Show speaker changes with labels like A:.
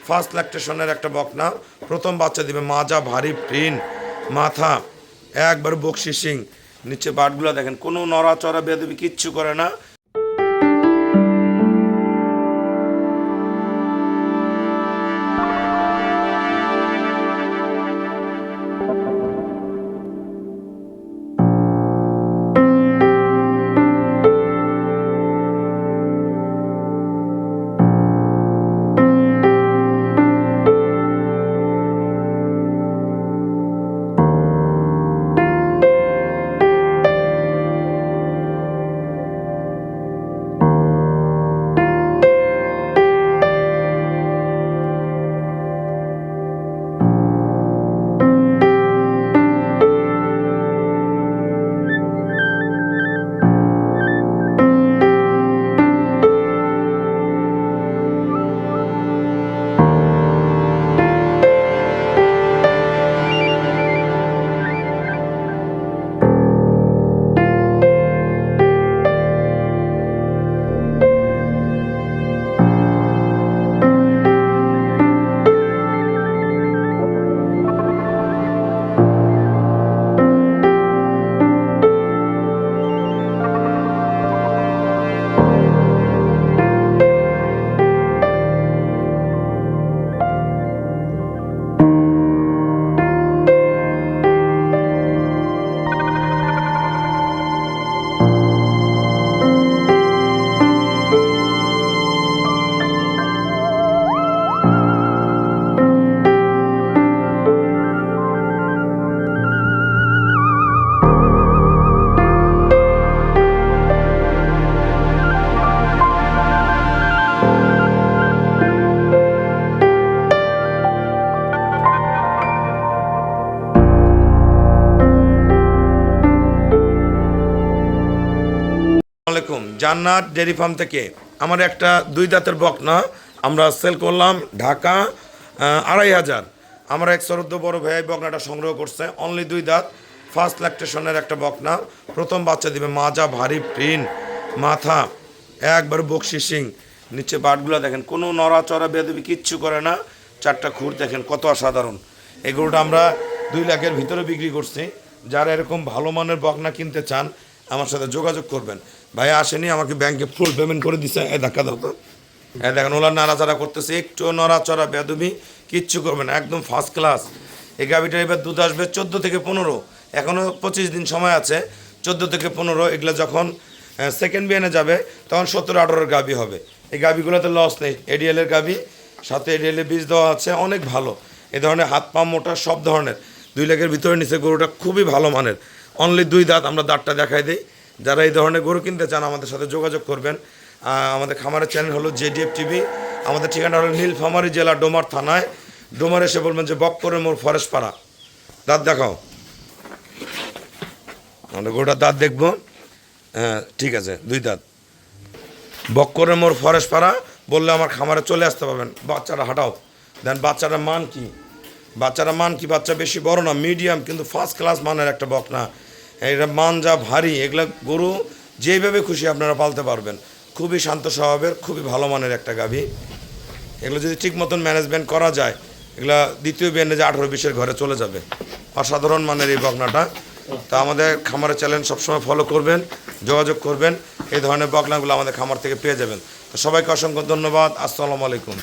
A: First ল্যাকটেশনের একটা বকনা। প্রথম বাচ্চা দিবে, মাজা ভারী, প্রিন্ট, মাথা একবার বকশিসিং, নিচে বাটগুলো দেখেন, কোনো নড়াচড়া বেদবি কিচ্ছু করে না। আসসালামাইকুম, জান্নাত ডেয়ারি ফার্ম থেকে আমার একটা 2 দাঁতের বকনা আমরা সেল করলাম ঢাকা 2500। আমার এক শ্রদ্ধ বড় ভাই বকনাটা সংগ্রহ করছে, অনলি 2 দাঁত, ফার্স্ট ল্যাকটেশনের একটা বকনা। প্রথম বাচ্চা দিবে, মাজা ভারী, প্রিন্ট, মাথা একবার বকশিসিং, নিচে বাটগুলো দেখেন, কোনো নড়াচড়া বেদবি কিচ্ছু করে না। 4টা খুর দেখেন কত অসাধারণ। এগুলোটা আমরা 2 লাখের ভিতরে বিক্রি করছি। যারা এরকম ভালো মানের বকনা কিনতে চান আমার সাথে যোগাযোগ করবেন। ভাই আসেনি, আমাকে ব্যাংকে ফুল পেমেন্ট করে দিচ্ছে। ধাক্কা দাও তো, দেখেন ওলা নাড়াচাড়া করতেছে, একটু নড়াচড়া বেদবি কিচ্ছু করবে না, একদম ফার্স্ট ক্লাস। এই গাভিটার এবার দুধ আসবে 14 থেকে 15, এখনও 25 দিন সময় আছে। 14 থেকে 15, এগুলো যখন সেকেন্ড বিয়ানে যাবে তখন 17-18 গাভি হবে। এই গাভিগুলোতে লস নেই, এডিএলের গাভি, সাথে এডিএলের বীজ দেওয়া আছে, অনেক ভালো। এই ধরনের হাত পা মোটা সব ধরনের 2 লাখের ভিতরে নিচে গরুটা খুবই ভালো মানের, অনলি 2 দাঁত। আমরা দাঁতটা দেখাই দিই। যারা এই ধরনের গরু কিনতে চান আমাদের সাথে যোগাযোগ করবেন। আমাদের খামারের চ্যানেল হলো জেডিএফ টিভি। আমাদের ঠিকানা হলো নীলফামারী জেলা ডোমার থানায়। ডোমার এসে বলবেন যে বক্করের মোড় ফরেস্ট পাড়া। দাঁত দেখাও, আমরা গরুটার দাঁত দেখবো। হ্যাঁ ঠিক আছে, 2 দাঁত, বক্করের মোড় ফরেস্ট পাড়া বললে আমার খামারে চলে আসতে পারবেন। বাচ্চারা হাঁটাও, দেন বাচ্চাটার মান কি, বাচ্চা বেশি বড় না, মিডিয়াম, কিন্তু ফার্স্ট ক্লাস মানের একটা বকনা। এটা মানজা ভারী, এগুলা গরু যেইভাবে খুশি আপনারা পালতে পারবেন। খুবই শান্ত স্বভাবের, খুবই ভালো মানের একটা গাভী। এগুলো যদি ঠিক মতন ম্যানেজমেন্ট করা যায়, এগুলা দ্বিতীয় বিয়ানে যে 18-20-এর ঘরে চলে যাবে। অসাধারণ মানের এই বকনাটা। তা আমাদের খামারের চ্যানেল সবসময় ফলো করবেন, যোগাযোগ করবেন। এই ধরনের বকনাগুলো আমাদের খামার থেকে পেয়ে যাবেন। তো সবাইকে অসংখ্য ধন্যবাদ। আসসালামু আলাইকুম।